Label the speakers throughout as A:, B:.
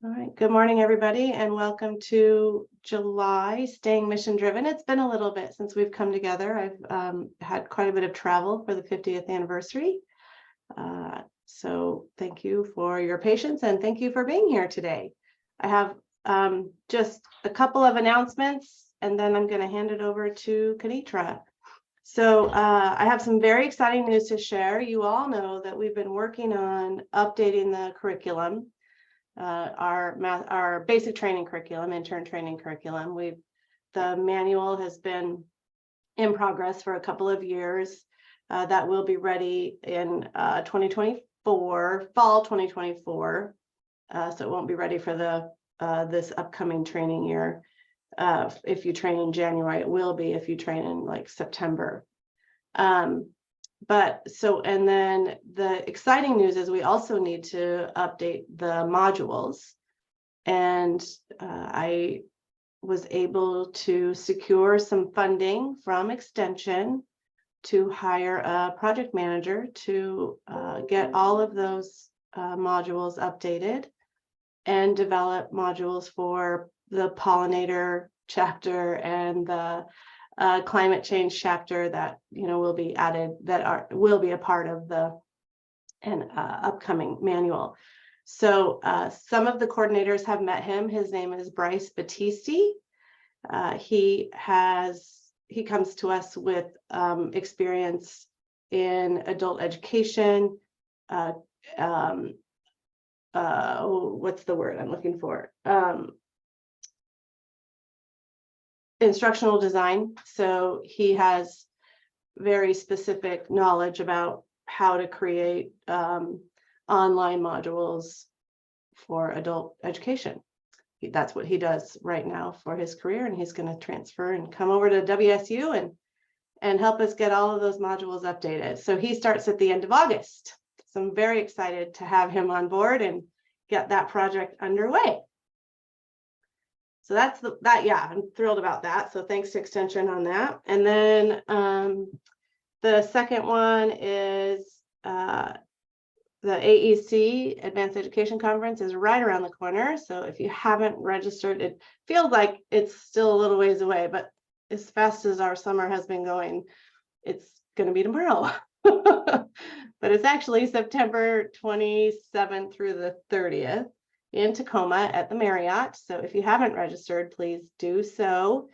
A: All right, good morning, everybody, and welcome to July Staying Mission Driven. It's been a little bit since we've come together. I've had quite a bit of travel for the 50th anniversary. So thank you for your patience and thank you for being here today. I have just a couple of announcements and then I'm going to hand it over to Kenitra. So I have some very exciting news to share. You all know that we've been working on updating the curriculum. Our basic training curriculum, intern training curriculum. The manual has been in progress for a couple of years. That will be ready in 2024, fall 2024. So it won't be ready for this upcoming training year. If you train in January, it will be if you train in like September. And then the exciting news is we also need to update the modules. And I was able to secure some funding from Extension to hire a project manager to get all of those modules updated and develop modules for the pollinator chapter and the climate change chapter that will be added, will be a part of the upcoming manual. So some of the coordinators have met him. His name is Bryce Battisti. He comes to us with experience in adult education. What's the word I'm looking for? Instructional design. So he has very specific knowledge about how to create online modules for adult education. That's what he does right now for his career, and he's going to transfer and come over to WSU and help us get all of those modules updated. So he starts at the end of August. So I'm very excited to have him on board and get that project underway. So that's I'm thrilled about that. So thanks to Extension on that. And then the second one is the AEC Advanced Education Conference is right around the corner. So if you haven't registered, it feels like it's still a little ways away, but as fast as our summer has been going, it's going to be tomorrow. But it's actually September 27th through the 30th. In Tacoma at the Marriott. So if you haven't registered, please do so.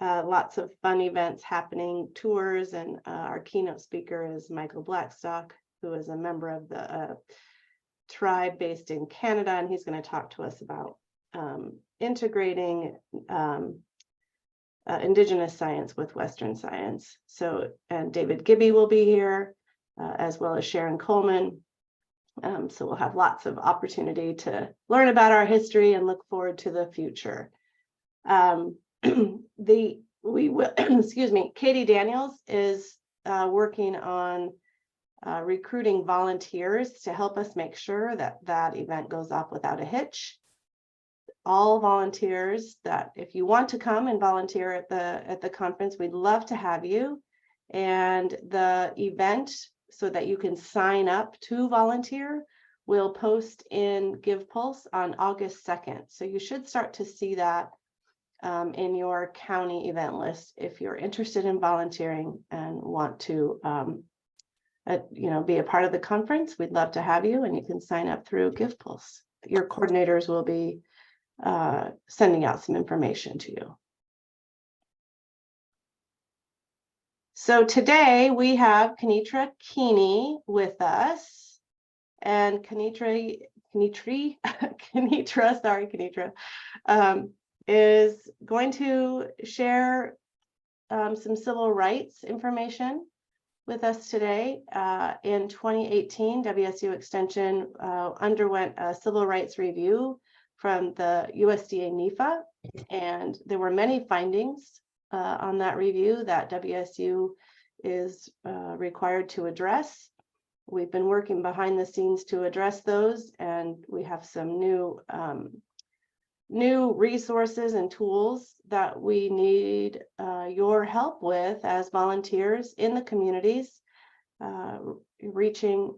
A: Lots of fun events happening, tours, and our keynote speaker is Michael Blackstock, who is a member of the tribe based in Canada, and he's going to talk to us about integrating Indigenous science with Western science. So, and David Gibby will be here, as well as Sharon Coleman. So we'll have lots of opportunity to learn about our history and look forward to the future. Excuse me, Katie Daniels is working on recruiting volunteers to help us make sure that that event goes off without a hitch. All volunteers that if you want to come and volunteer at the conference, we'd love to have you. And the event, so that you can sign up to volunteer, we'll post in GivePulse on August 2nd. So you should start to see that in your county event list if you're interested in volunteering and want to be a part of the conference. We'd love to have you, and you can sign up through GivePulse. Your coordinators will be sending out some information to you. So today we have Kenitra Keeney with us, and Kenitra is going to share some civil rights information with us today. In 2018, WSU Extension underwent a civil rights review from the USDA NEFA, and there were many findings on that review that WSU is required to address. We've been working behind the scenes to address those, and we have some new resources and tools that we need your help with as volunteers in the communities, reaching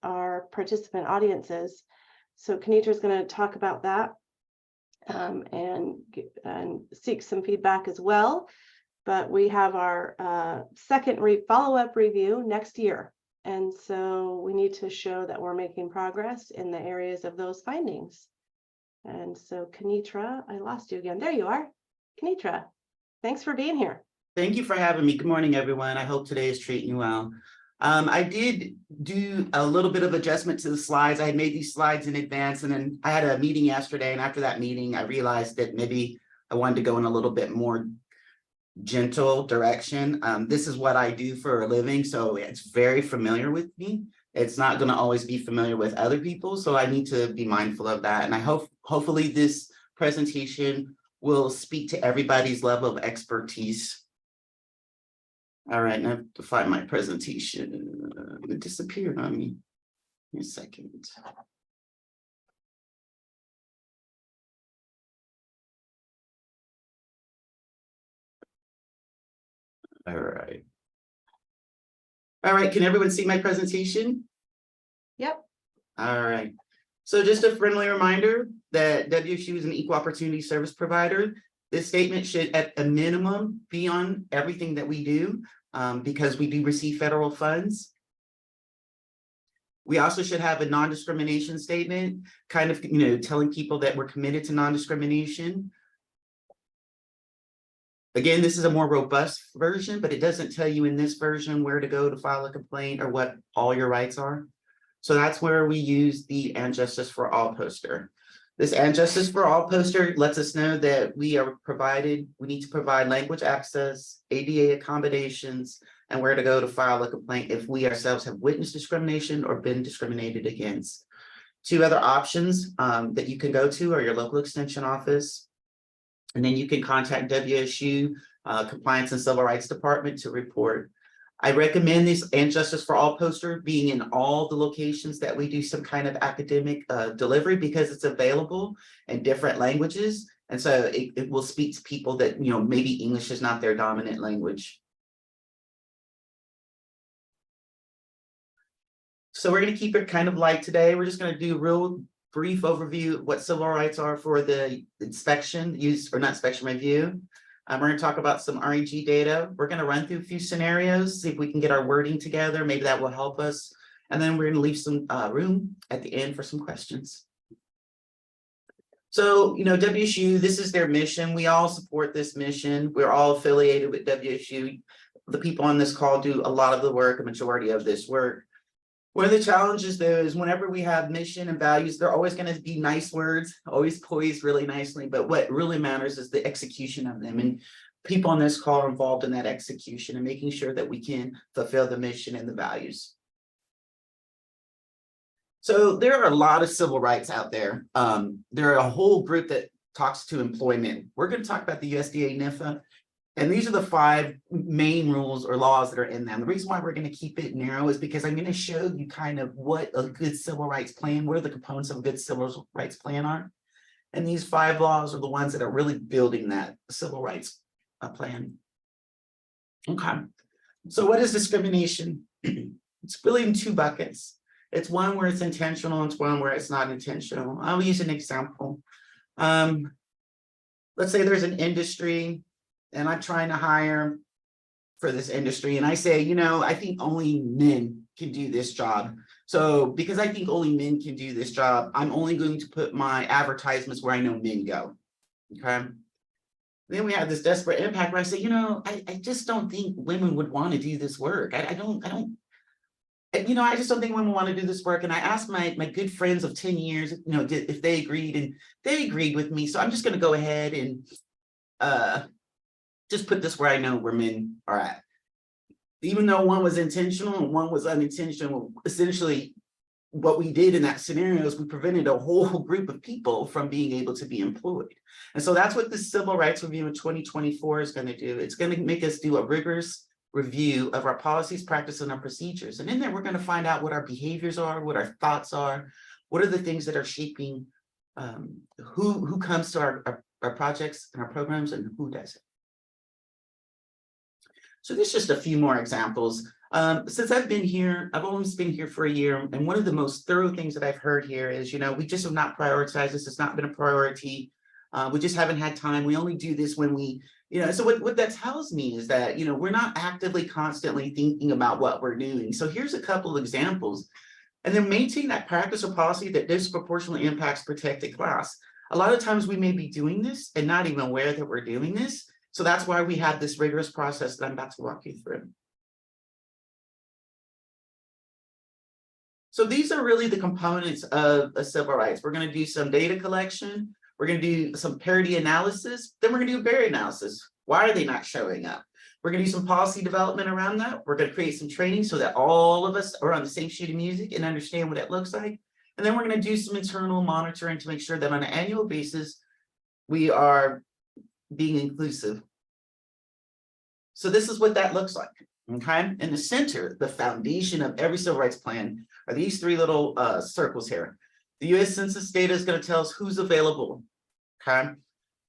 A: our participant audiences. So Kenitra is going to talk about that and seek some feedback as well. But we have our second follow-up review next year. And so we need to show that we're making progress in the areas of those findings. And so Kenitra, I lost you again. There you are. Kenitra, thanks for being here.
B: Thank you for having me. Good morning, everyone. I hope today is treating you well. I did do a little bit of adjustment to the slides. I had made these slides in advance, and then I had a meeting yesterday. And after that meeting, I realized that maybe I wanted to go in a little bit more gentle direction. This is what I do for a living, so it's very familiar with me. It's not going to always be familiar with other people, so I need to be mindful of that. And I hopefully this presentation will speak to everybody's level of expertise. All right, now I have to find my presentation. It disappeared on me. Give me a second. All right. All right, can everyone see my presentation?
A: Yep.
B: All right. So just a friendly reminder that WSU is an equal opportunity service provider. This statement should at a minimum be on everything that we do because we do receive federal funds. We also should have a non-discrimination statement, kind of, telling people that we're committed to non-discrimination. Again, this is a more robust version, but it doesn't tell you in this version where to go to file a complaint or what all your rights are. So that's where we use the And Justice for All poster. This And Justice for All poster lets us know that we need to provide language access, ADA accommodations, and where to go to file a complaint if we ourselves have witnessed discrimination or been discriminated against. Two other options that you can go to are your local extension office, and then you can contact WSU Compliance and Civil Rights Department to report. I recommend this And Justice for All poster being in all the locations that we do some kind of academic delivery because it's available in different languages. And so it will speak to people that, maybe English is not their dominant language. So we're going to keep it kind of light today. We're just going to do a real brief overview of what civil rights are for the review. We're going to talk about some REG data. We're going to run through a few scenarios, see if we can get our wording together. Maybe that will help us. And then we're going to leave some room at the end for some questions. So, WSU, this is their mission. We all support this mission. We're all affiliated with WSU. The people on this call do a lot of the work, a majority of this work. One of the challenges, though, is whenever we have mission and values, they're always going to be nice words, always poised really nicely. But what really matters is the execution of them. And people on this call are involved in that execution and making sure that we can fulfill the mission and the values. So there are a lot of civil rights out there. There are a whole group that talks to employment. We're going to talk about the USDA NIFA. And these are the 5 main rules or laws that are in them. The reason why we're going to keep it narrow is because I'm going to show you kind of what a good civil rights plan, what are the components of a good civil rights plan are. And these 5 laws are the ones that are really building that civil rights plan. Okay. So what is discrimination? It's really in 2 buckets. It's one where it's intentional and it's one where it's not intentional. I'll use an example. Let's say there's an industry and I'm trying to hire for this industry. And I say, I think only men can do this job. So because I think only men can do this job, I'm only going to put my advertisements where I know men go. Okay. Then we have this desperate impact where I say, I just don't think women would want to do this work. I just don't think women want to do this work. And I asked my good friends of 10 years, if they agreed, and they agreed with me. So I'm just going to go ahead and just put this where I know where men are at. Even though one was intentional and one was unintentional, essentially what we did in that scenario is we prevented a whole group of people from being able to be employed. And so that's what the Civil Rights Review in 2024 is going to do. It's going to make us do a rigorous review of our policies, practice, and our procedures. And in there, we're going to find out what our behaviors are, what our thoughts are, what are the things that are shaping who comes to our projects and our programs and who doesn't. So there's just a few more examples. Since I've been here, I've always been here for a year, and one of the most thorough things that I've heard here is, we just have not prioritized this. It's not been a priority. We just haven't had time. We only do this when we, so what that tells me is that, we're not actively constantly thinking about what we're doing. So here's a couple of examples. And then maintain that practice or policy that disproportionately impacts protected class. A lot of times we may be doing this and not even aware that we're doing this. So that's why we have this rigorous process that I'm about to walk you through. So these are really the components of civil rights. We're going to do some data collection. We're going to do some parity analysis. Then we're going to do barrier analysis. Why are they not showing up? We're going to do some policy development around that. We're going to create some training so that all of us are on the same sheet of music and understand what it looks like. And then we're going to do some internal monitoring to make sure that on an annual basis, we are being inclusive. So this is what that looks like. Okay. In the center, the foundation of every civil rights plan are these three little circles here. The U.S. Census data is going to tell us who's available. Okay.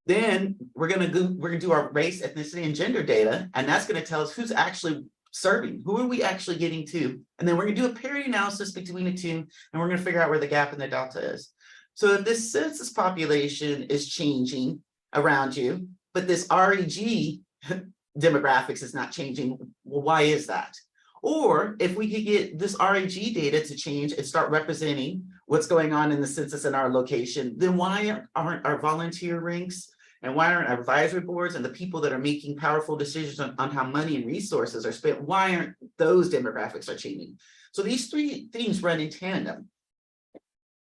B: Then we're going to do our race, ethnicity, and gender data, and that's going to tell us who's actually serving, who are we actually getting to, and then we're going to do a parity analysis between the two, and we're going to figure out where the gap in the delta is. So if this census population is changing around you, but this REG demographics is not changing, well, why is that? Or if we could get this REG data to change and start representing what's going on in the census in our location, then why aren't our volunteer ranks and why aren't our advisory boards and the people that are making powerful decisions on how money and resources are spent, why aren't those demographics are changing? So these three things run in tandem.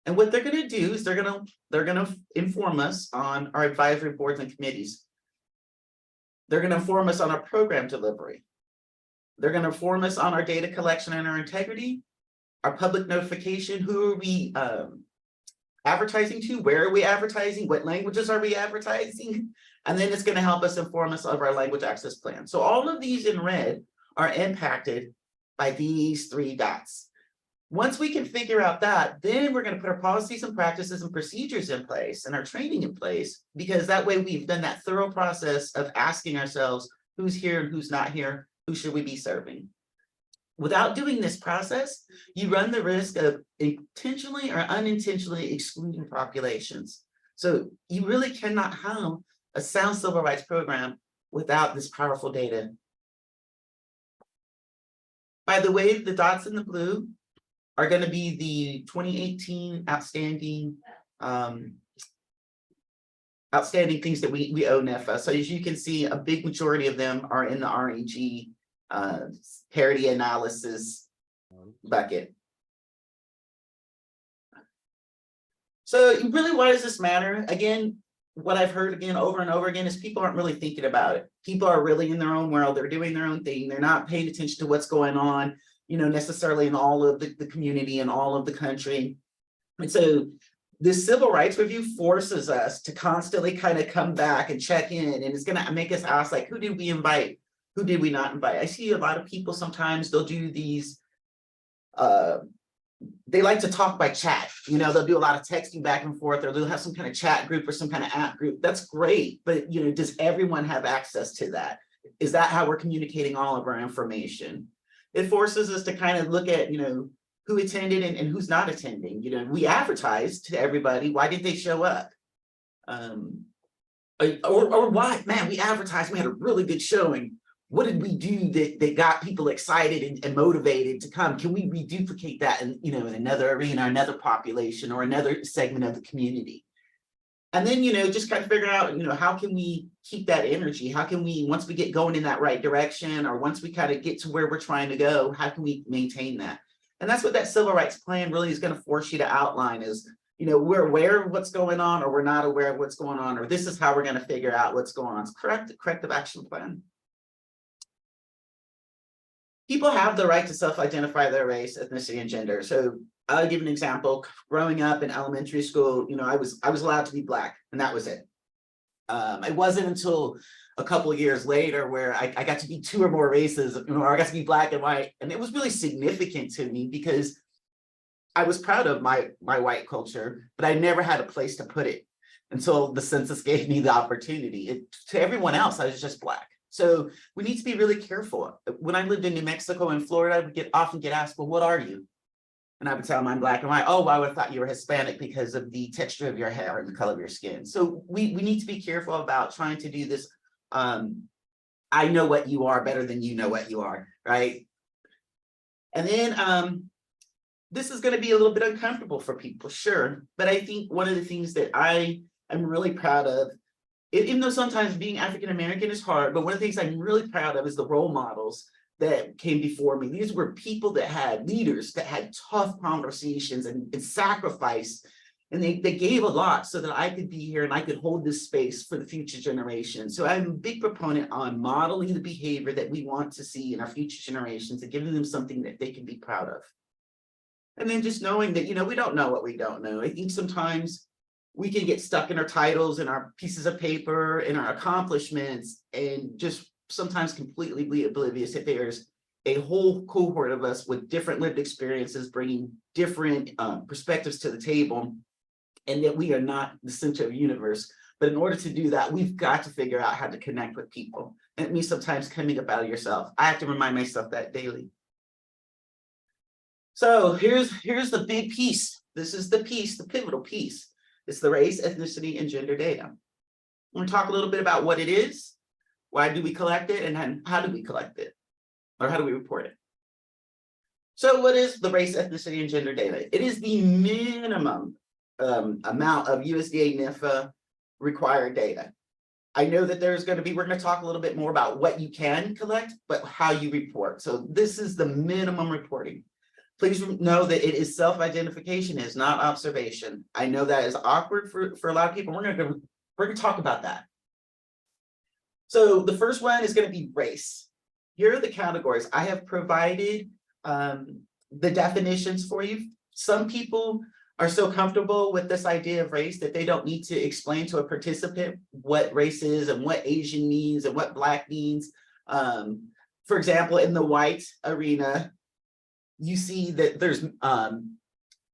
B: And what they're going to do is they're going to inform us on our advisory boards and committees. They're going to inform us on our program delivery. They're going to inform us on our data collection and our integrity, our public notification, who are we advertising to, where are we advertising, what languages are we advertising, and then it's going to help us inform us of our language access plan. So all of these in red are impacted by these three dots. Once we can figure out that, then we're going to put our policies and practices and procedures in place and our training in place, because that way we've done that thorough process of asking ourselves who's here and who's not here, who should we be serving. Without doing this process, you run the risk of intentionally or unintentionally excluding populations. So you really cannot have a sound civil rights program without this powerful data. By the way, the dots in the blue are going to be the 2018 outstanding things that we owe NEFA. So as you can see, a big majority of them are in the REG parity analysis bucket. So really, why does this matter? Again, what I've heard again over and over again is people aren't really thinking about it. People are really in their own world. They're doing their own thing. They're not paying attention to what's going on, necessarily in all of the community and all of the country. And so this civil rights review forces us to constantly kind of come back and check in, and it's going to make us ask, like, who did we invite? Who did we not invite? I see a lot of people sometimes they'll do these, they like to talk by chat. They'll do a lot of texting back and forth, or they'll have some kind of chat group or some kind of app group. That's great, but does everyone have access to that? Is that how we're communicating all of our information? It forces us to kind of look at, who attended and who's not attending. We advertised to everybody. Why did they show up? Or why, man, we advertised, we had a really good showing. What did we do that got people excited and motivated to come? Can we reduplicate that in another arena, another population, or another segment of the community? And then, just kind of figure out, how can we keep that energy? How can we, once we get going in that right direction, or once we kind of get to where we're trying to go, how can we maintain that? And that's what that civil rights plan really is going to force you to outline is, we're aware of what's going on, or we're not aware of what's going on, or this is how we're going to figure out what's going on. It's corrective action plan. People have the right to self-identify their race, ethnicity, and gender. So I'll give an example. Growing up in elementary school, I was allowed to be Black, and that was it. It wasn't until a couple of years later where I got to be two or more races, or I got to be Black and white, and it was really significant to me because I was proud of my white culture, but I never had a place to put it until the census gave me the opportunity. To everyone else, I was just Black. So we need to be really careful. When I lived in New Mexico and Florida, I would often get asked, well, what are you? And I would tell them I'm Black and white. Oh, well, I would have thought you were Hispanic because of the texture of your hair and the color of your skin. So we need to be careful about trying to do this. I know what you are better than you know what you are, right? And then this is going to be a little bit uncomfortable for people, sure. But I think one of the things that I am really proud of, even though sometimes being African-American is hard, but one of the things I'm really proud of is the role models that came before me. These were people that had leaders that had tough conversations and sacrifice. And they gave a lot so that I could be here and I could hold this space for the future generation. So I'm a big proponent on modeling the behavior that we want to see in our future generations and giving them something that they can be proud of. And then just knowing that, we don't know what we don't know. I think sometimes we can get stuck in our titles and our pieces of paper and our accomplishments and just sometimes completely be oblivious that there's a whole cohort of us with different lived experiences, bringing different perspectives to the table, and that we are not the center of the universe. But in order to do that, we've got to figure out how to connect with people. And it means sometimes coming up out of yourself. I have to remind myself that daily. So here's the big piece. This is the piece, the pivotal piece. It's the race, ethnicity, and gender data. I'm going to talk a little bit about what it is, why do we collect it, and how do we collect it, or how do we report it? So what is the race, ethnicity, and gender data? It is the minimum amount of USDA NIFA required data. I know that we're going to talk a little bit more about what you can collect, but how you report. So this is the minimum reporting. Please know that it is self-identification, is not observation. I know that is awkward for a lot of people. We're going to talk about that. So the first one is going to be race. Here are the categories. I have provided the definitions for you. Some people are so comfortable with this idea of race that they don't need to explain to a participant what race is and what Asian means and what Black means. For example, in the white arena, you see that there's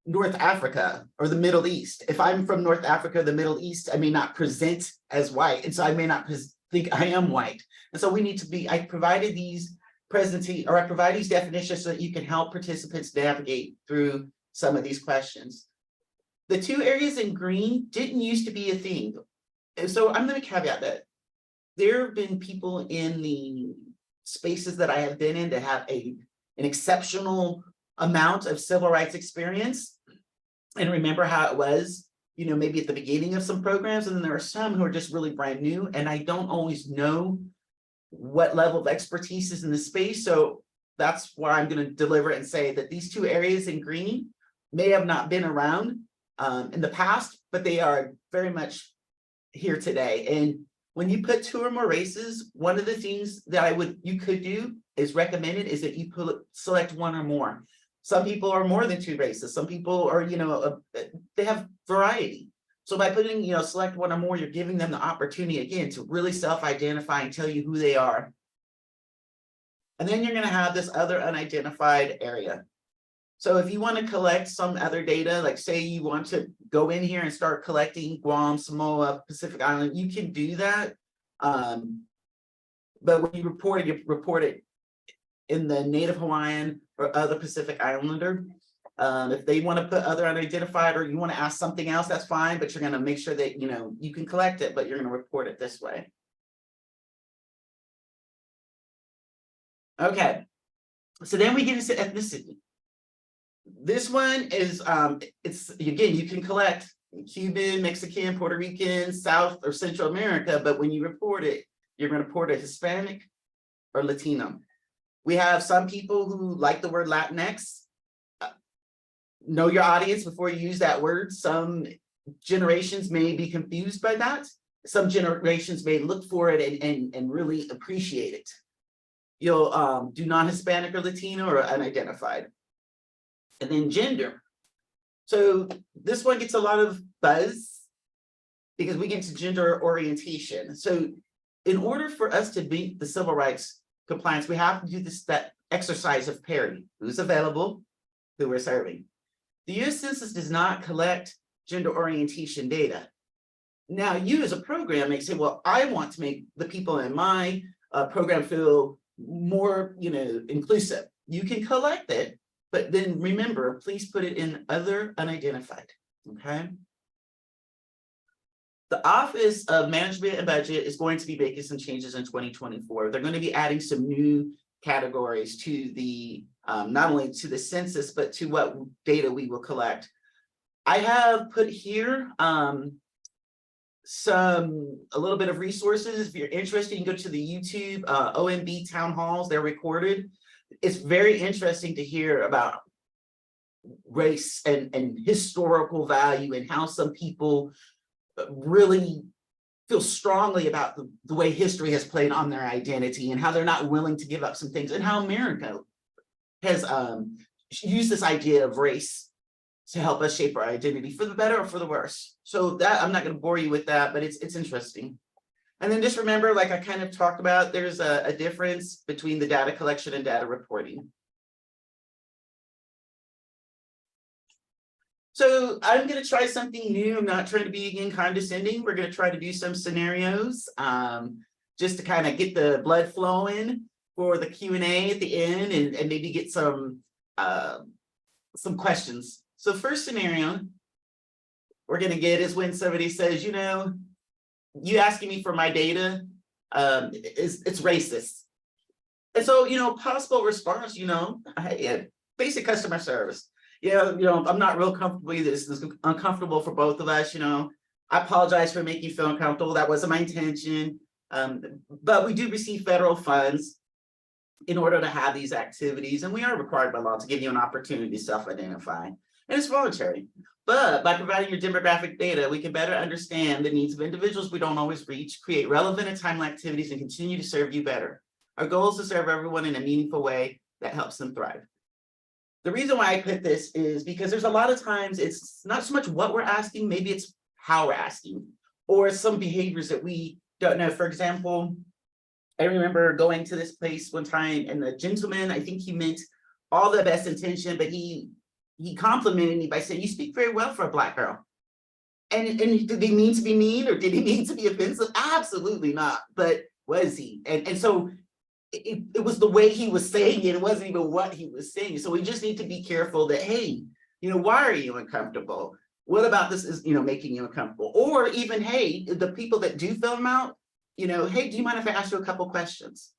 B: North Africa or the Middle East. If I'm from North Africa, the Middle East, I may not present as white. And so I may not think I am white. And so we need to be, I provided these I provide these definitions so that you can help participants navigate through some of these questions. The two areas in green didn't used to be a thing. And so I'm going to caveat that there have been people in the spaces that I have been in that have an exceptional amount of civil rights experience and remember how it was, maybe at the beginning of some programs. And then there are some who are just really brand new. And I don't always know what level of expertise is in the space. So that's why I'm going to deliver it and say that these two areas in green may have not been around in the past, but they are very much here today. And when you put two or more races, one of the things that you could do is recommended is that you select one or more. Some people are more than two races. Some people are, they have variety. So by putting, select one or more, you're giving them the opportunity again to really self-identify and tell you who they are. And then you're going to have this other unidentified area. So if you want to collect some other data, like say you want to go in here and start collecting Guam, Samoa, Pacific Island, you can do that. But when you report it in the Native Hawaiian or other Pacific Islander. If they want to put other unidentified or you want to ask something else, that's fine, but you're going to make sure that, you can collect it, but you're going to report it this way. Okay, so then we get into ethnicity. This one is, it's again, you can collect Cuban, Mexican, Puerto Rican, South or Central America, but when you report it, you're going to report a Hispanic or Latino. We have some people who like the word Latinx. Know your audience before you use that word. Some generations may be confused by that. Some generations may look for it and really appreciate it. You'll do non-Hispanic or Latino or unidentified. And then gender. So this one gets a lot of buzz because we get to gender orientation. So in order for us to meet the civil rights compliance, we have to do that exercise of parity. Who's available, who we're serving. The US Census does not collect gender orientation data. Now, you as a program may say, well, I want to make the people in my program feel more, inclusive. You can collect it, but then remember, please put it in other unidentified, okay? The Office of Management and Budget is going to be making some changes in 2024. They're going to be adding some new categories to the, not only to the census, but to what data we will collect. I have put here a little bit of resources. If you're interested, you can go to the YouTube OMB town halls, they're recorded. It's very interesting to hear about race and historical value and how some people really feel strongly about the way history has played on their identity and how they're not willing to give up some things, and how America has used this idea of race to help us shape our identity for the better or for the worse. So that, I'm not going to bore you with that, but it's interesting. And then just remember, like I kind of talked about, there's a difference between the data collection and data reporting. So I'm going to try something new. I'm not trying to be, again, condescending. We're going to try to do some scenarios just to kind of get the blood flowing for the Q&A at the end, and maybe get some questions. So first scenario we're going to get is when somebody says, you asking me for my data, it's racist. And so, possible response, basic customer service. I'm not real comfortable either. This is uncomfortable for both of us. I apologize for making you feel uncomfortable. That wasn't my intention. But we do receive federal funds in order to have these activities, and we are required by law to give you an opportunity to self-identify. And it's voluntary. But by providing your demographic data, we can better understand the needs of individuals we don't always reach, create relevant and timely activities, and continue to serve you better. Our goal is to serve everyone in a meaningful way that helps them thrive. The reason why I put this is because there's a lot of times it's not so much what we're asking, maybe it's how we're asking, or some behaviors that we don't know. For example, I remember going to this place one time, and the gentleman, I think he meant all the best intention, but he complimented me by saying, "You speak very well for a Black girl." And did he mean to be mean, or did he mean to be offensive? Absolutely not. But was he? And so it was the way he was saying it. It wasn't even what he was saying. So we just need to be careful that, hey, why are you uncomfortable? What about this is, making you uncomfortable? Or even, hey, the people that do fill them out, hey, do you mind if I ask you a couple questions?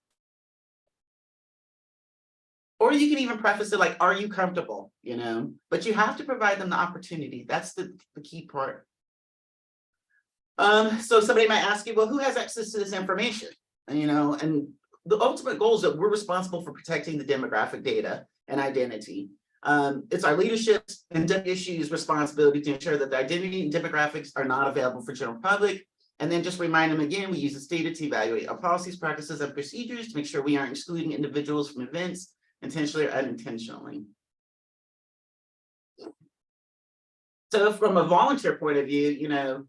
B: Or you can even preface it like, are you comfortable? But you have to provide them the opportunity. That's the key part. So somebody might ask you, well, who has access to this information? And the ultimate goal is that we're responsible for protecting the demographic data and identity. It's our leadership's and issues responsibility to ensure that the identity and demographics are not available for general public. And then just remind them again, we use this data to evaluate our policies, practices, and procedures to make sure we aren't excluding individuals from events, intentionally or unintentionally. So from a volunteer point of view,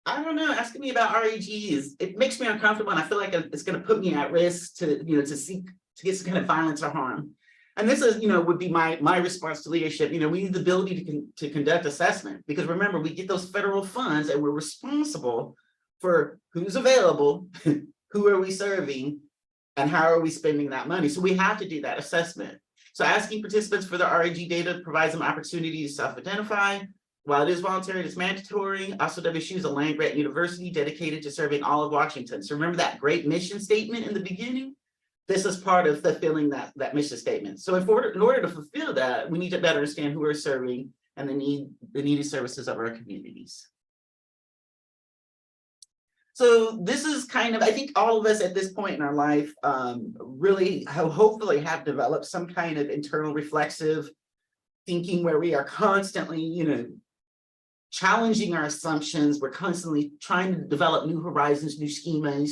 B: I don't know, asking me about RAGs, it makes me uncomfortable, and I feel like it's going to put me at risk to get some kind of violence or harm. And this is, would be my response to leadership. We need the ability to conduct assessment, because remember, we get those federal funds and we're responsible for who's available, who are we serving, and how are we spending that money. So we have to do that assessment. So asking participants for the RAG data provides them opportunity to self-identify. While it is voluntary, it's mandatory. Also, WSU is a land-grant university dedicated to serving all of Washington. So remember that great mission statement in the beginning? This is part of fulfilling that mission statement. So in order to fulfill that, we need to better understand who we're serving and the needed services of our communities. So this is kind of, I think all of us at this point in our life really hopefully have developed some kind of internal reflexive thinking where we are constantly, challenging our assumptions. We're constantly trying to develop new horizons, new schemas,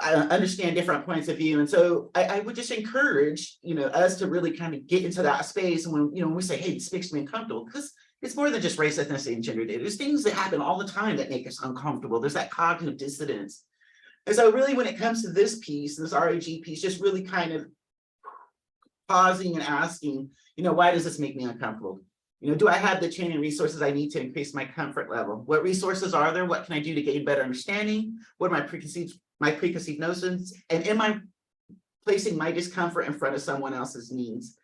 B: understand different points of view. And so I would just encourage, us to really kind of get into that space. And when we say, hey, this makes me uncomfortable, because it's more than just race, ethnicity, and gender data. There's things that happen all the time that make us uncomfortable. There's that cognitive dissonance. And so really when it comes to this piece, this RAG piece, just really kind of pausing and asking, why does this make me uncomfortable? Do I have the training resources I need to increase my comfort level? What resources are there? What can I do to gain better understanding? What are my preconceived my preconceived notions, and am I placing my discomfort in front of someone else's needs?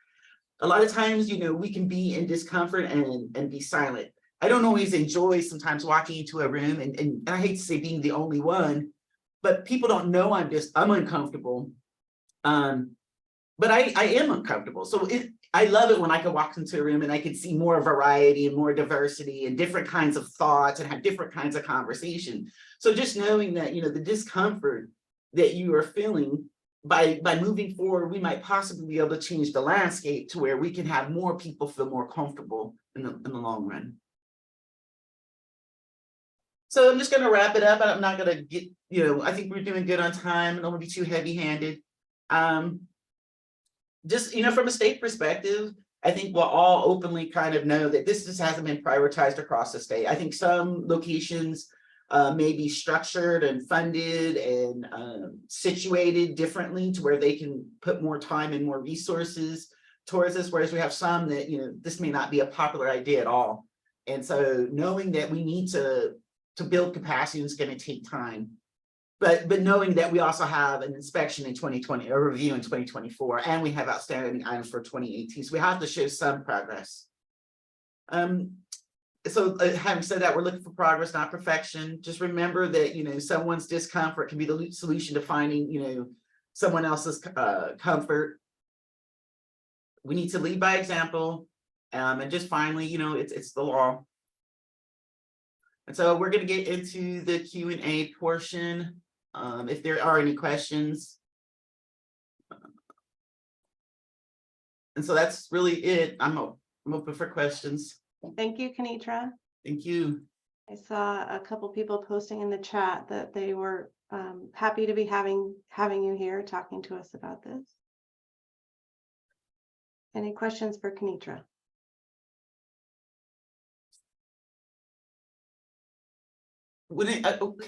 B: A lot of times, we can be in discomfort and be silent. I don't always enjoy sometimes walking into a room, and I hate to say being the only one, but people don't know I'm uncomfortable. But I am uncomfortable. So I love it when I can walk into a room and I can see more variety and more diversity and different kinds of thoughts and have different kinds of conversation. So just knowing that, the discomfort that you are feeling by moving forward, we might possibly be able to change the landscape to where we can have more people feel more comfortable in the long run. So I'm just going to wrap it up. I'm not going to get, I think we're doing good on time. I don't want to be too heavy-handed. Just, from a state perspective, I think we'll all openly kind of know that this just hasn't been prioritized across the state. I think some locations may be structured and funded and situated differently to where they can put more time and more resources towards this, whereas we have some that, this may not be a popular idea at all. And so knowing that we need to build capacity is going to take time. But knowing that we also have an inspection in 2020, a review in 2024, and we have outstanding items for 2018. So we have to show some progress. So having said that, we're looking for progress, not perfection. Just remember that, someone's discomfort can be the solution to finding, someone else's comfort. We need to lead by example. And just finally, it's the law. And so we're going to get into the Q&A portion. If there are any questions. And so that's really it. I'm open for questions.
A: Thank you, Kenitra.
B: Thank you.
A: I saw a couple people posting in the chat that they were happy to be having you here talking to us about this. Any questions for Kenitra?
B: Can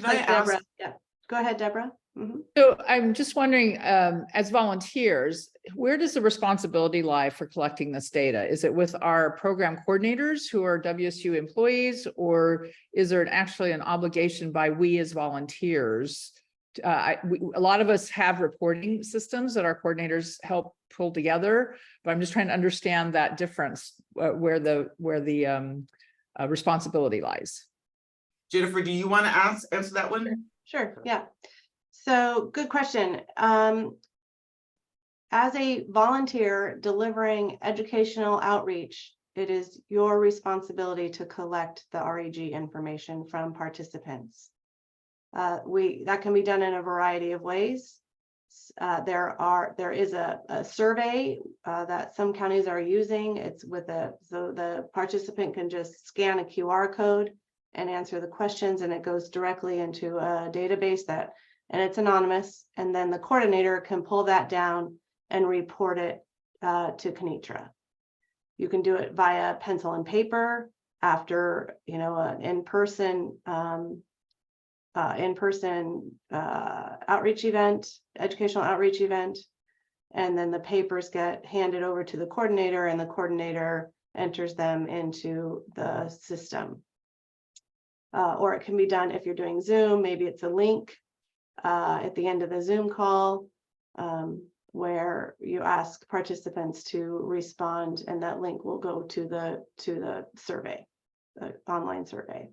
B: I ask?
A: Deborah, yeah. Go ahead, Deborah. Mm-hmm.
C: So I'm just wondering, as volunteers, where does the responsibility lie for collecting this data? Is it with our program coordinators who are WSU employees, or is there actually an obligation by we as volunteers? A lot of us have reporting systems that our coordinators help pull together, but I'm just trying to understand that difference, where the responsibility lies.
B: Jennifer, do you want to answer that one?
A: Sure, yeah. So good question. As a volunteer delivering educational outreach, it is your responsibility to collect the REG information from participants. That can be done in a variety of ways. There is a survey that some counties are using. It's so the participant can just scan a QR code and answer the questions, and it goes directly into a database and it's anonymous. And then the coordinator can pull that down and report it to Kenitra. You can do it via pencil and paper after, an in-person outreach event, educational outreach event. And then the papers get handed over to the coordinator, and the coordinator enters them into the system. Or it can be done if you're doing Zoom, maybe it's a link at the end of the Zoom call where you ask participants to respond, and that link will go to the survey, the online survey.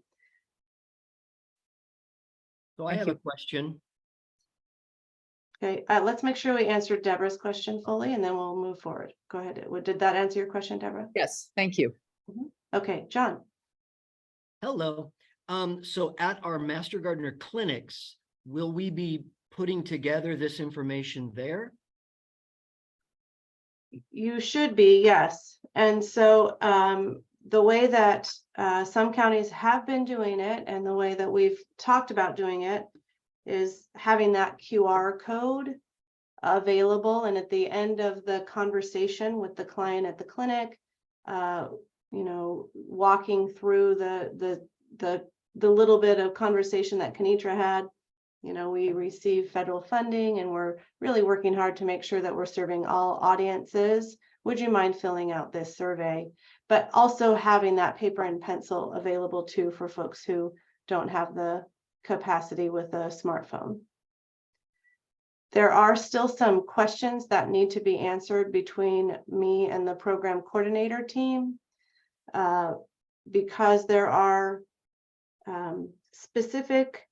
D: So I have a question.
A: Okay, let's make sure we answered Deborah's question fully, and then we'll move forward. Go ahead. Did that answer your question, Deborah?
C: Yes, thank you.
A: Okay, John.
D: Hello. So at our Master Gardener clinics, will we be putting together this information there?
A: You should be, yes. And so the way that some counties have been doing it, and the way that we've talked about doing it, is having that QR code available. And at the end of the conversation with the client at the clinic, walking through the little bit of conversation that Kenitra had. We receive federal funding, and we're really working hard to make sure that we're serving all audiences. Would you mind filling out this survey? But also having that paper and pencil available too for folks who don't have the capacity with a smartphone. There are still some questions that need to be answered between me and the program coordinator team, because there are specific,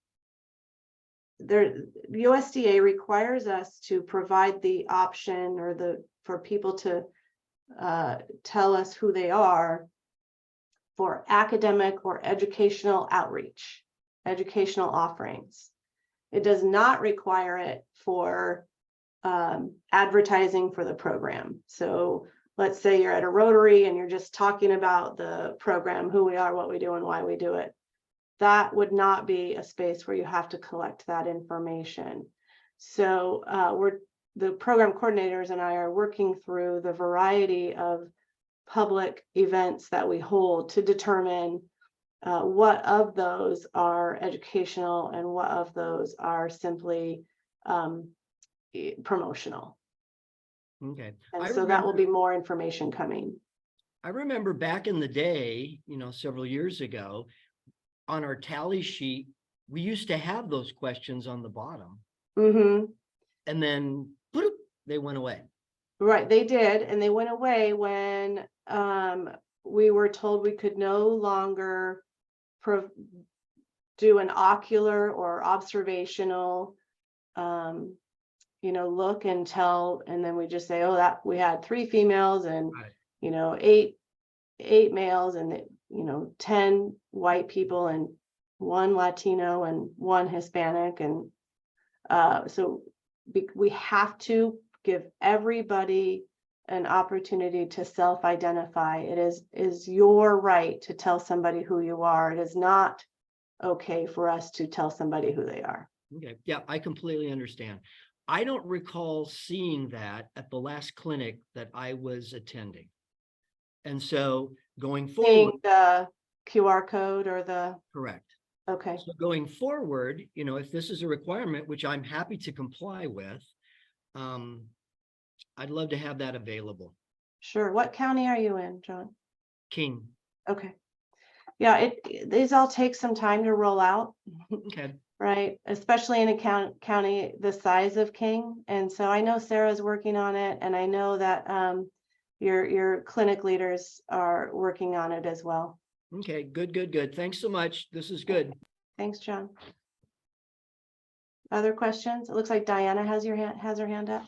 A: the USDA requires us to provide the option or for people to tell us who they are for academic or educational outreach, educational offerings. It does not require it for advertising for the program. So let's say you're at a Rotary and you're just talking about the program, who we are, what we do, and why we do it. That would not be a space where you have to collect that information. So the program coordinators and I are working through the variety of public events that we hold to determine what of those are educational and what of those are simply promotional.
D: Okay.
A: And
D: I
A: so that will
D: remember-
A: be more information coming.
D: I remember back in the day, several years ago, on our tally sheet, we used to have those questions on the bottom,
A: Mm-hmm.
D: and then bloop, they went away.
A: Right, they did, and they went away when we were told we could no longer do an ocular or observational look and tell, and then we just say, oh, that we had 3 females and
D: Right.
A: 8 males and 10 white people and 1 Latino and 1 Hispanic, and so we have to give everybody an opportunity to self-identify. It is your right to tell somebody who you are. It is not okay for us to tell somebody who they are.
D: Okay, yeah, I completely understand. I don't recall seeing that at the last clinic that I was attending. And so going forward,
A: Seeing the QR code or the,
D: correct.
A: okay,
D: So going forward, if this is a requirement, which I'm happy to comply with, I'd love to have that available.
A: sure. What county are you in, John?
D: King.
A: Okay. Yeah, these all take some time to roll out.
D: Okay.
A: Right, especially in a county the size of King. And so I know Sarah's working on it, and I know that your clinic leaders are working on it as well.
D: Okay, good. Thanks so much. This is good.
A: Thanks, John. Other questions? It looks like Diana has her hand up.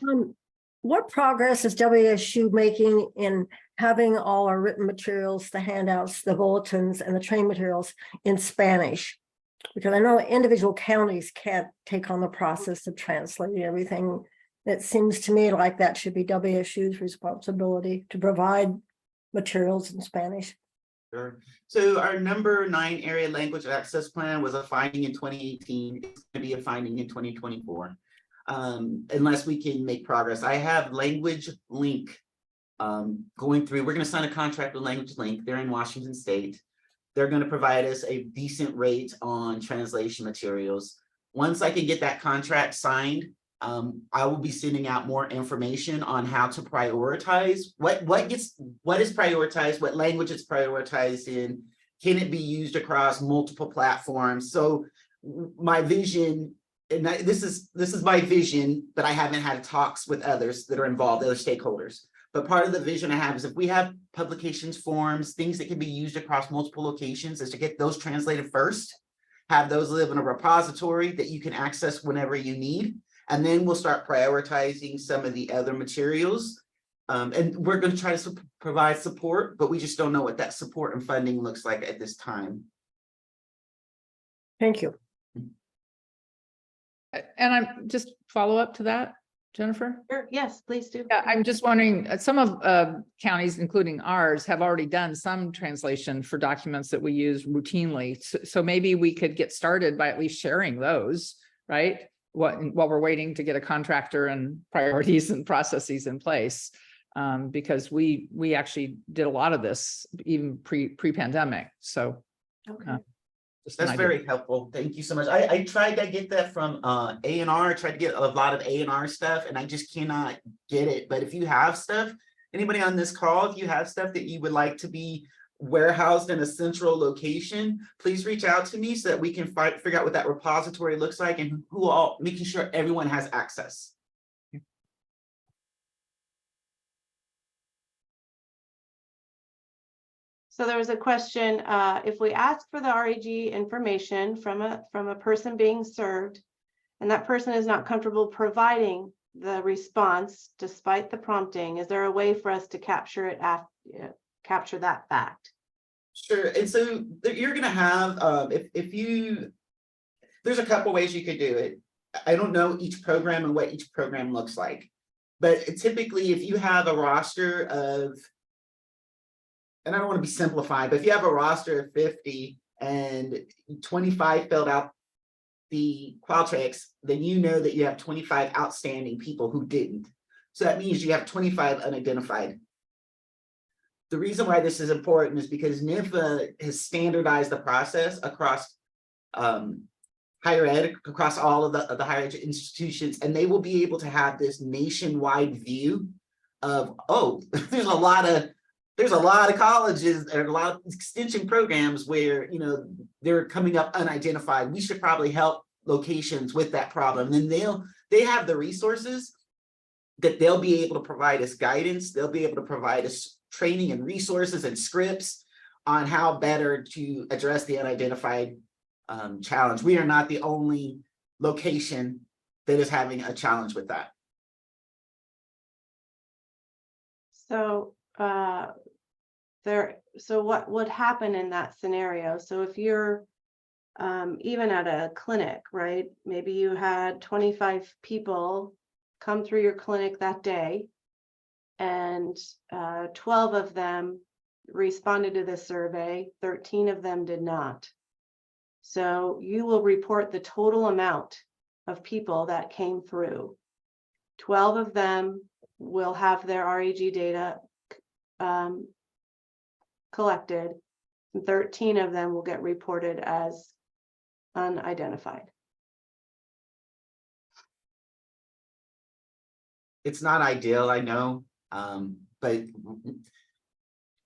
E: What progress is WSU making in having all our written materials, the handouts, the bulletins, and the training materials in Spanish? Because I know individual counties can't take on the process of translating everything. It seems to me like that should be WSU's responsibility to provide materials in Spanish.
B: Sure. So our number 9 area language access plan was a finding in 2018. It's going to be a finding in 2024. Unless we can make progress. I have Language Link going through. We're going to sign a contract with Language Link. They're in Washington State. They're going to provide us a decent rate on translation materials. Once I can get that contract signed, I will be sending out more information on how to prioritize what is prioritized, what language is prioritized in, can it be used across multiple platforms. So my vision, and this is my vision, but I haven't had talks with others that are involved, other stakeholders. But part of the vision I have is if we have publications, forms, things that can be used across multiple locations, is to get those translated first, have those live in a repository that you can access whenever you need. And then we'll start prioritizing some of the other materials. And we're going to try to provide support, but we just don't know what that support and funding looks like at this time.
E: Thank you.
C: And I'm just follow up to that, Jennifer.
A: Sure. Yes, please do.
C: Yeah, I'm just wondering, some of counties, including ours, have already done some translation for documents that we use routinely. So maybe we could get started by at least sharing those, right? While we're waiting to get a contractor and priorities and processes in place. Because we actually did a lot of this even pre-pandemic. So
A: Okay.
C: just an
B: That's
C: idea.
B: very helpful. Thank you so much. I tried to get that from A&R. I tried to get a lot of A&R stuff and I just cannot get it. But if you have stuff, anybody on this call, if you have stuff that you would like to be warehoused in a central location, please reach out to me so that we can figure out what that repository looks like and making sure everyone has access.
A: So there was a question, if we ask for the REG information from a person being served, and that person is not comfortable providing the response despite the prompting, is there a way for us to capture it capture that fact?
B: Sure, and so you're gonna have, if you, there's a couple ways you could do it. I don't know each program and what each program looks like. But typically, if you have a roster of, and I don't want to be simplified, but if you have a roster of 50 and 25 filled out the Qualtrics, then you know that you have 25 outstanding people who didn't. So that means you have 25 unidentified. The reason why this is important is because NIFA has standardized the process across higher ed, across all of the higher ed institutions, and they will be able to have this nationwide view of, oh, there's a lot of colleges and a lot of extension programs where, you know, they're coming up unidentified. We should probably help locations with that problem. And then they have the resources that they'll be able to provide us guidance. They'll be able to provide us training and resources and scripts on how better to address the unidentified challenge. We are not the only location that is having a challenge with that.
A: So so what would happen in that scenario? So if you're even at a clinic, right? Maybe you had 25 people come through your clinic that day, and 12 of them responded to the survey, 13 of them did not. So you will report the total amount of people that came through. 12 of them will have their REG data collected, and 13 of them will get reported as unidentified.
B: It's not ideal, I know, but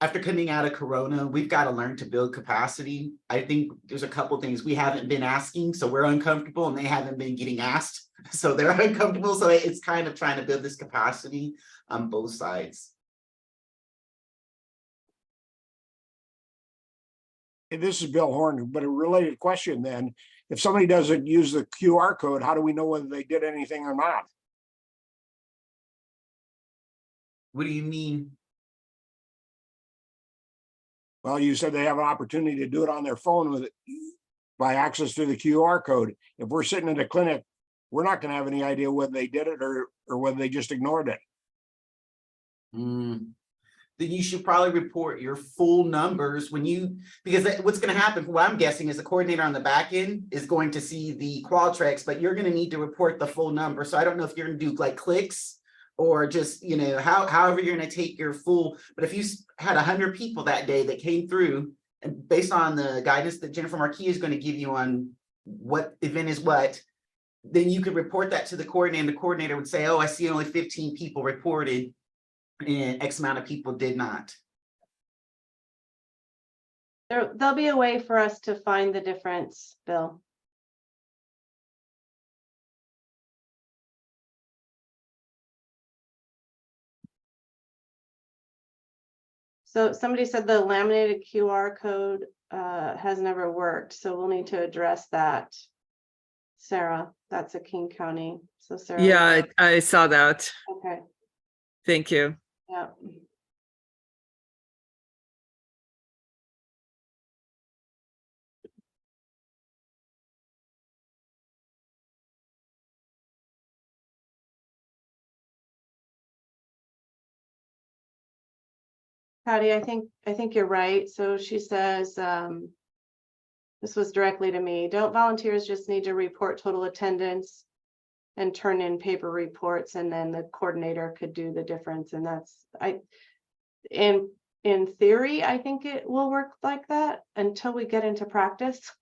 B: after coming out of Corona, we've got to learn to build capacity. I think there's a couple things we haven't been asking, so we're uncomfortable, and they haven't been getting asked, so they're uncomfortable. So it's kind of trying to build this capacity on both sides.
F: And this is Bill Horn, but a related question then, if somebody doesn't use the QR code, how do we know whether they did anything or not?
B: What do you mean?
F: Well, you said they have an opportunity to do it on their phone with it by access to the QR code. If we're sitting in a clinic, we're not going to have any idea whether they did it or whether they just ignored it.
B: Then you should probably report your full numbers when you, because what's going to happen, what I'm guessing is the coordinator on the back end is going to see the Qualtrics, but you're going to need to report the full number. So I don't know if you're going to do like clicks or just, you know, however you're going to take your full, but if you had 100 people that day that came through, and based on the guidance that Jennifer Marquis is going to give you on what event is what, then you could report that to the coordinator, and the coordinator would say, oh, I see only 15 people reported and X amount of people did not.
A: There'll be a way for us to find the difference, Bill. So somebody said the laminated QR code has never worked, so we'll need to address that. Sarah, that's a King County. So Sarah.
G: Yeah, I saw that.
A: Okay,
G: Thank you.
A: yeah. Patty, I think you're right. So she says, this was directly to me. Don't volunteers just need to report total attendance and turn in paper reports, and then the coordinator could do the difference? And that's, in theory, I think it will work like that until we get into practice.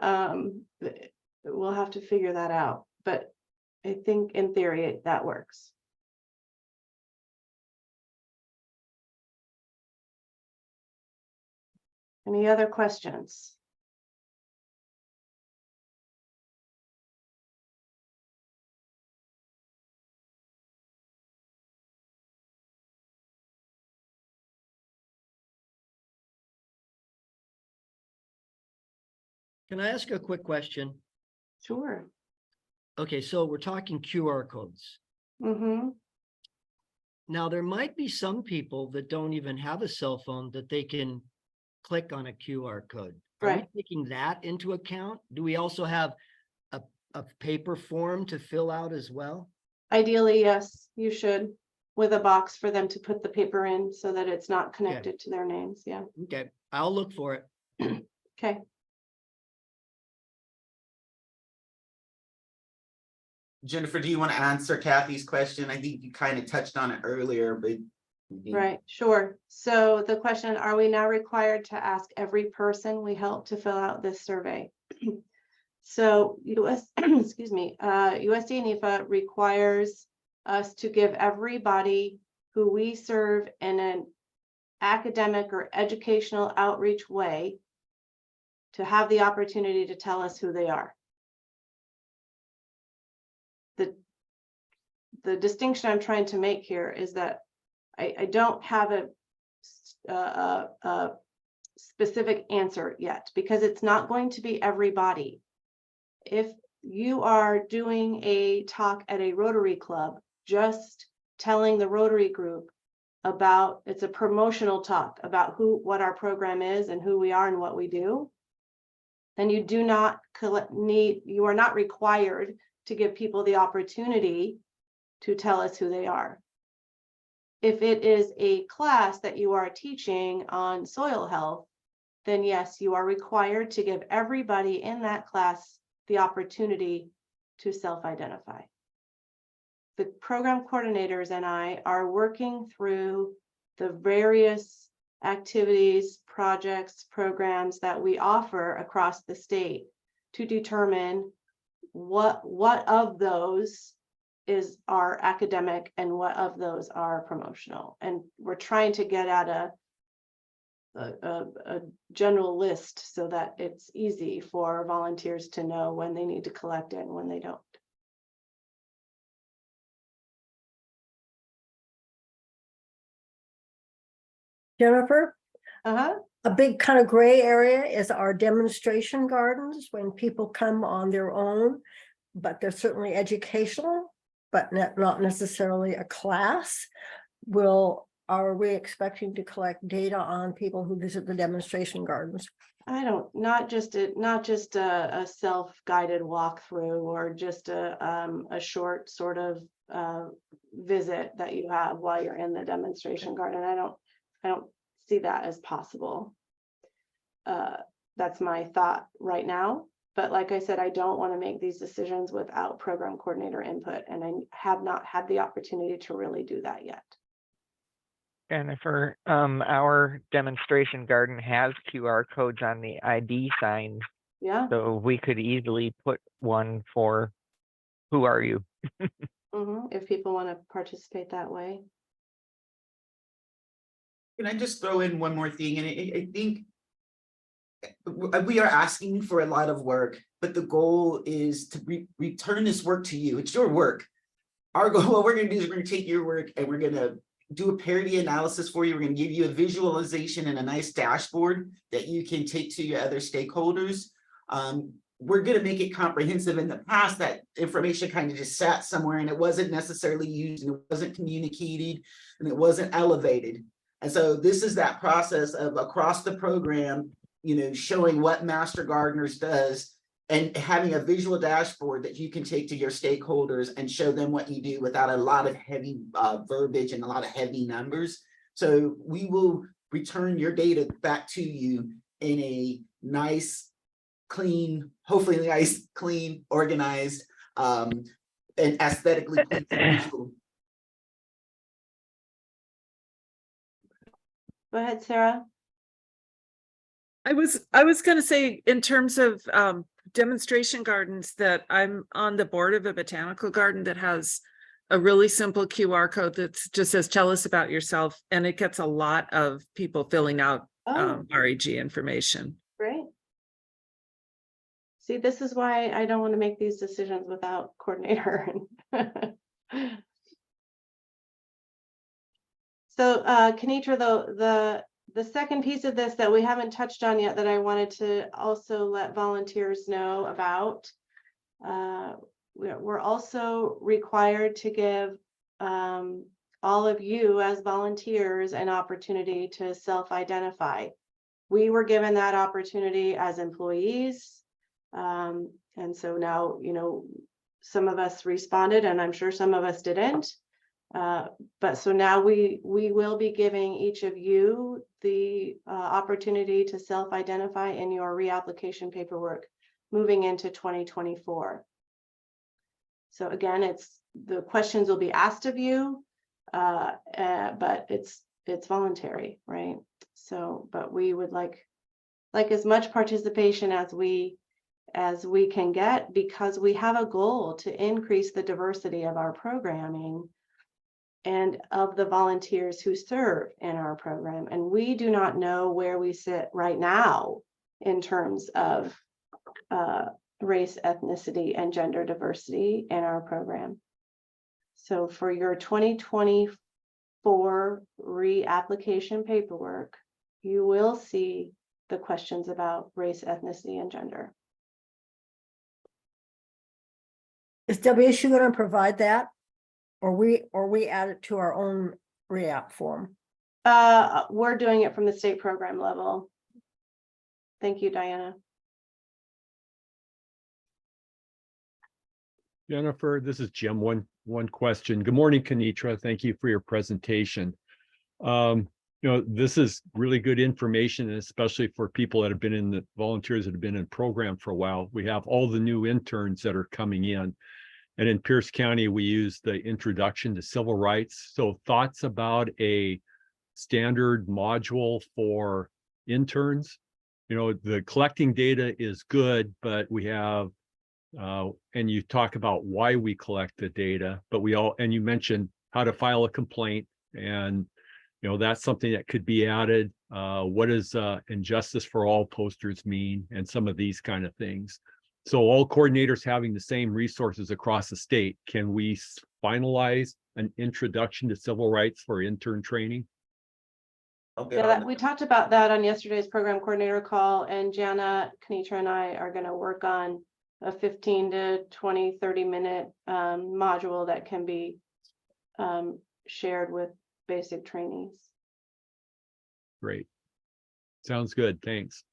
A: We'll have to figure that out, but I think in theory that works. Any other questions?
D: Can I ask a quick question?
A: Sure.
D: Okay, so we're talking QR codes.
A: Mm-hmm.
D: Now, there might be some people that don't even have a cell phone that they can click on a QR code. Are
A: Right.
D: we taking that into account? Do we also have a paper form to fill out as well?
A: Ideally, yes, you should, with a box for them to put the paper in so that it's not connected to their names. Yeah.
D: Okay, I'll look for it.
A: Okay.
B: Jennifer, do you want to answer Kathy's question? I think you kind of touched on it earlier, but.
A: Right, sure. So the question, are we now required to ask every person we help to fill out this survey? So excuse me, USD NEFA requires us to give everybody who we serve in an academic or educational outreach way to have the opportunity to tell us who they are. The distinction I'm trying to make here is that I don't have a specific answer yet, because it's not going to be everybody. If you are doing a talk at a Rotary Club, just telling the Rotary group about, it's a promotional talk about what our program is and who we are and what we do, then you do not you are not required to give people the opportunity to tell us who they are. If it is a class that you are teaching on soil health, then yes, you are required to give everybody in that class the opportunity to self-identify. The program coordinators and I are working through the various activities, projects, programs that we offer across the state to determine what of those are academic and what of those are promotional. And we're trying to get at a general list so that it's easy for volunteers to know when they need to collect it and when they don't.
E: Jennifer,
A: Uh-huh.
E: a big kind of gray area is our demonstration gardens, when people come on their own, but they're certainly educational, but not necessarily a class. Are we expecting to collect data on people who visit the demonstration gardens?
A: Not just a self-guided walkthrough or just a short sort of visit that you have while you're in the demonstration garden. I don't see that as possible. That's my thought right now. But like I said, I don't want to make these decisions without program coordinator input, and I have not had the opportunity to really do that yet.
H: Jennifer, our demonstration garden has QR codes on the ID signs,
A: Yeah.
H: so we could easily put one for who are you?
A: If people want to participate that way.
B: Can I just throw in one more thing? And I think we are asking for a lot of work, but the goal is to return this work to you. It's your work. Our goal, what we're going to do is we're going to take your work and we're going to do a parity analysis for you. We're going to give you a visualization and a nice dashboard that you can take to your other stakeholders. We're going to make it comprehensive. In the past, that information kind of just sat somewhere and it wasn't necessarily used and it wasn't communicated and it wasn't elevated. And so this is that process of across the program, showing what Master Gardeners does and having a visual dashboard that you can take to your stakeholders and show them what you do without a lot of heavy verbiage and a lot of heavy numbers. So we will return your data back to you in a nice, clean, hopefully nice, clean, organized, and aesthetically pleasing.
A: Go ahead, Sarah.
G: I was going to say, in terms of demonstration gardens, that I'm on the board of a botanical garden that has a really simple QR code that just says, tell us about yourself. And it gets a lot of people filling out REG information.
A: Great. See, this is why I don't want to make these decisions without coordinator. So Kenitra, the second piece of this that we haven't touched on yet that I wanted to also let volunteers know about. We're also required to give all of you as volunteers an opportunity to self-identify. We were given that opportunity as employees. And so now, you know, some of us responded and I'm sure some of us didn't. But so now we will be giving each of you the opportunity to self-identify in your reapplication paperwork moving into 2024. So again, the questions will be asked of you, but it's voluntary, right? So, but we would like as much participation as we can get, because we have a goal to increase the diversity of our programming and of the volunteers who serve in our program. And we do not know where we sit right now in terms of race, ethnicity, and gender diversity in our program. So for your 2024 reapplication paperwork, you will see the questions about race, ethnicity, and gender.
E: Is WSU going to provide that? Or we add it to our own reapp form?
A: We're doing it from the state program level. Thank you, Diana.
I: Jennifer, this is Jim. One question. Good morning, Kenitra. Thank you for your presentation. You know, this is really good information, especially for people that have been in the volunteers that have been in program for a while. We have all the new interns that are coming in. And in Pierce County, we use the introduction to civil rights. So thoughts about a standard module for interns? You know, the collecting data is good, but we have, and you talk about why we collect the data, but and you mentioned how to file a complaint, and, you know, that's something that could be added. What does injustice for all posters mean? And some of these kind of things. So all coordinators having the same resources across the state, can we finalize an introduction to civil rights for intern training?
A: Yeah, we talked about that on yesterday's program coordinator call, and Jana, Kenitra, and I are going to work on a 15 to 20, 30-minute module that can be shared with basic trainees.
I: Great. Sounds good. Thanks.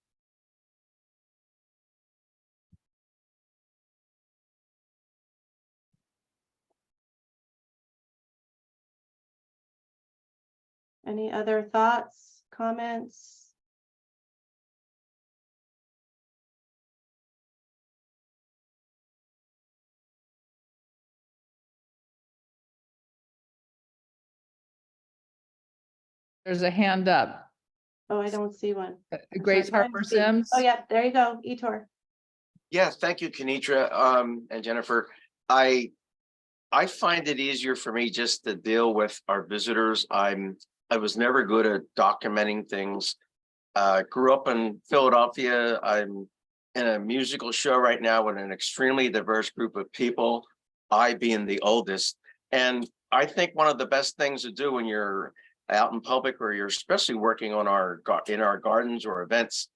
A: Any other thoughts, comments?
C: There's a hand up.
A: Oh, I don't see one.
C: Grace
A: Sorry,
C: Harper
A: see.
C: Sims.
A: Oh, yeah, there you go, Etor.
J: Yes, thank you, Kenitra, and Jennifer. I find it easier for me just to deal with our visitors. I was never good at documenting things. Grew up in Philadelphia. I'm in a musical show right now with an extremely diverse group of people, I being the oldest. And I think one of the best things to do when you're out in public, or you're especially working on in our gardens or events,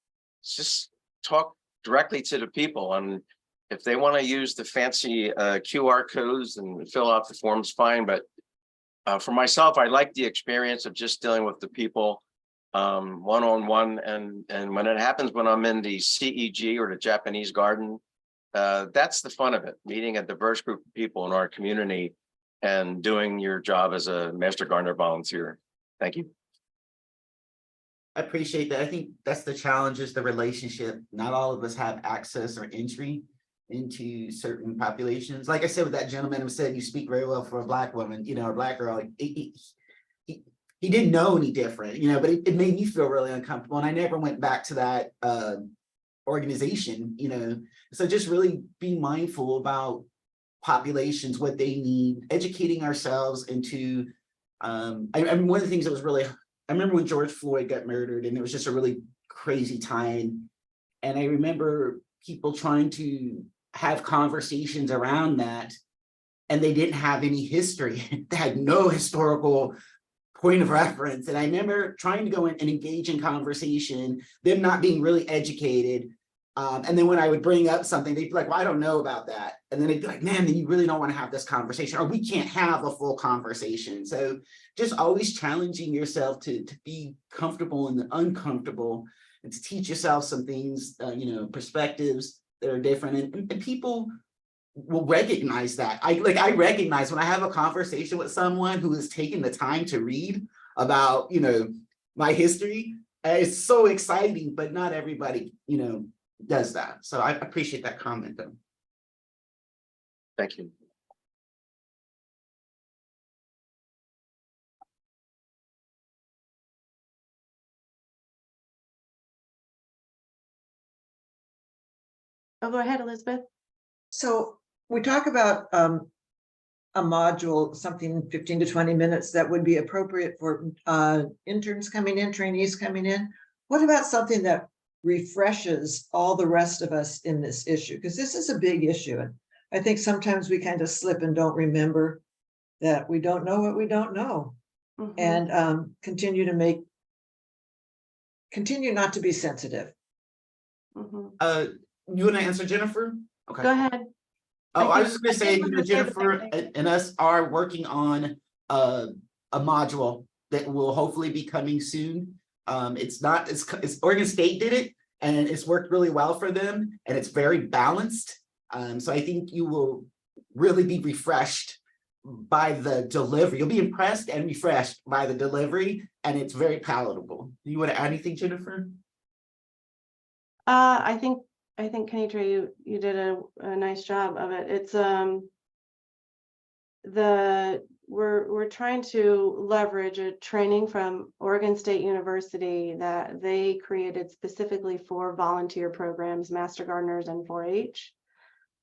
J: is just talk directly to the people. And if they want to use the fancy QR codes and fill out the forms, fine. But for myself, I like the experience of just dealing with the people one-on-one. And when it happens, when I'm in the CEG or the Japanese garden, that's the fun of it, meeting a diverse group of people in our community and doing your job as a Master Gardener volunteer. Thank you.
B: I appreciate that. I think that's the challenge, is the relationship. Not all of us have access or entry into certain populations. Like I said, with that gentleman who said, you speak very well for a Black woman, you know, or Black girl, he didn't know any different, you know, but it made me feel really uncomfortable. And I never went back to that organization, you know. So just really be mindful about populations, what they need, educating ourselves into, I mean, one of the things that was really, I remember when George Floyd got murdered, and it was just a really crazy time. And I remember people trying to have conversations around that, and they didn't have any history. They had no historical point of reference. And I remember trying to go in and engage in conversation, them not being really educated. And then when I would bring up something, they'd be like, well, I don't know about that. And then they'd be like, man, then you really don't want to have this conversation, or we can't have a full conversation. So just always challenging yourself to be comfortable in the uncomfortable, and to teach yourself some things, perspectives that are different. And people will recognize that. I recognize when I have a conversation with someone who is taking the time to read about, my history. It's so exciting, but not everybody, does that. So I appreciate that comment though.
J: Thank you.
A: Oh, go ahead, Elizabeth.
K: So we talk about a module, something 15 to 20 minutes that would be appropriate for interns coming in, trainees coming in. What about something that refreshes all the rest of us in this issue? Because this is a big issue. And I think sometimes we kind of slip and don't remember that we don't know what we don't know.
A: Mhm.
K: And continue not to be sensitive.
A: Mhm.
B: You want to answer, Jennifer? Okay.
A: Go ahead.
B: Oh, I was
A: think-
B: just gonna say,
A: I think we're gonna say the
B: Jennifer
A: same thing.
B: and us are working on a module that will hopefully be coming soon. It's Oregon State did it, and it's worked really well for them, and it's very balanced. So I think you will really be refreshed by the delivery. You'll be impressed and refreshed by the delivery, and it's very palatable. Do you want to add anything, Jennifer?
A: I think Kenitra, you did a nice job of it. It's we're trying to leverage a training from Oregon State University that they created specifically for volunteer programs, Master Gardeners and 4-H.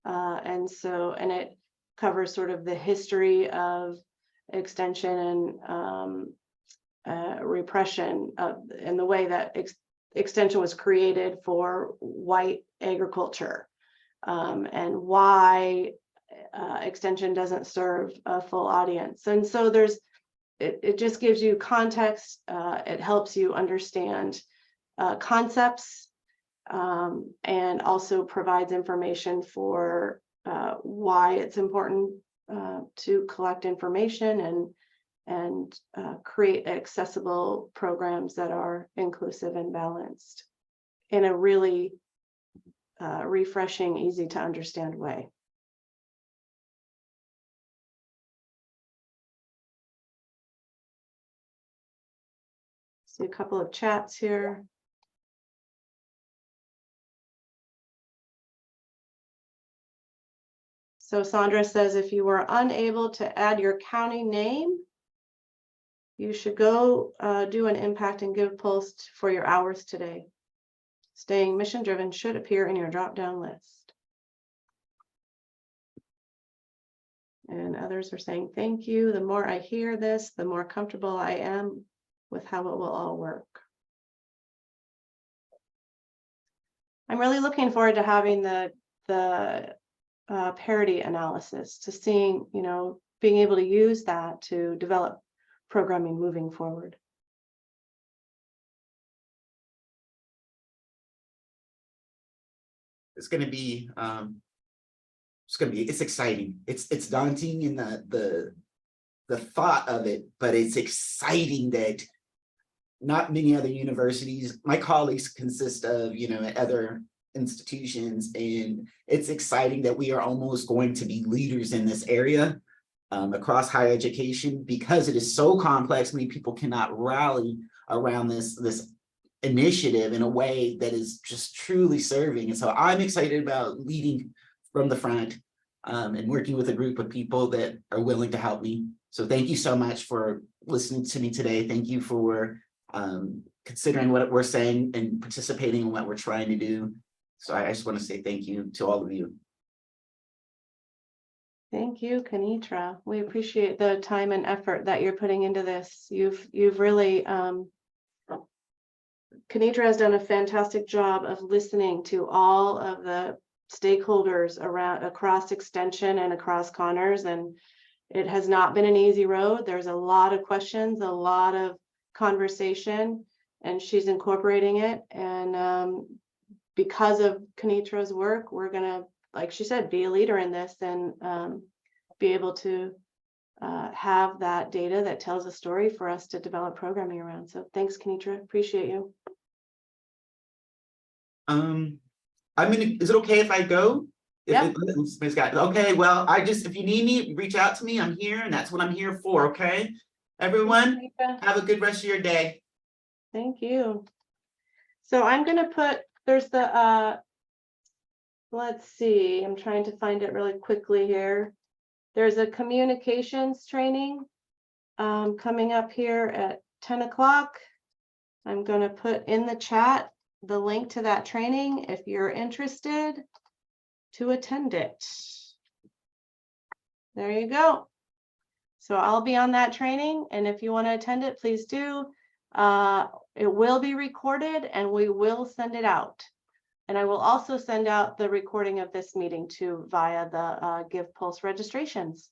A: And it covers sort of the history of extension and repression and the way that extension was created for white agriculture, and why extension doesn't serve a full audience. And so it just gives you context. It helps you understand concepts, and also provides information for why it's important to collect information and create accessible programs that are inclusive and balanced in a really refreshing, easy to understand way. See a couple of chats here. So Sandra says, if you were unable to add your county name, you should go do an impact and give post for your hours today. Staying mission driven should appear in your drop-down list. And others are saying, thank you. The more I hear this, the more comfortable I am with how it will all work. I'm really looking forward to having the parity analysis, to seeing, being able to use that to develop programming moving forward.
B: It's going to be it's exciting. It's daunting in the thought of it, but it's exciting that not many other universities, my colleagues consist of, other institutions, and it's exciting that we are almost going to be leaders in this area across higher education, because it is so complex. Many people cannot rally around this initiative in a way that is just truly serving. And so I'm excited about leading from the front and working with a group of people that are willing to help me. So thank you so much for listening to me today. Thank you for considering what we're saying and participating in what we're trying to do. So I just want to say thank you to all of you.
A: Thank you, Kenitra. We appreciate the time and effort that you're putting into this. You've really, Kenitra has done a fantastic job of listening to all of the stakeholders across extension and across CAHNRS, It has not been an easy road. There's a lot of questions, a lot of conversation, and she's incorporating it. And because of Kenitra's work, we're gonna, like she said, be a leader in this and be able to have that data that tells a story for us to develop programming around. So thanks, Kenitra. Appreciate you.
B: I mean, is it okay if I go?
A: Yeah.
B: Ms. Scott, okay, well, if you need me, reach out to me. I'm here and that's what I'm here for, okay? Everyone, have a good rest of your day.
A: Thank you. So I'm gonna put, there's the, let's see, I'm trying to find it really quickly here. There's a communications training coming up here at 10 o'clock. I'm gonna put in the chat the link to that training if you're interested to attend it. There you go. So I'll be on that training, and if you want to attend it, please do. It will be recorded and we will send it out. And I will also send out the recording of this meeting too via the Give Pulse registrations.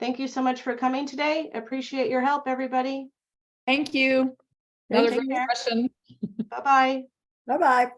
A: Thank you so much for coming today. Appreciate your help, everybody.
C: Thank you.
A: Thank
C: Another
A: you.
C: great session.
A: Bye-bye.
E: Bye-bye.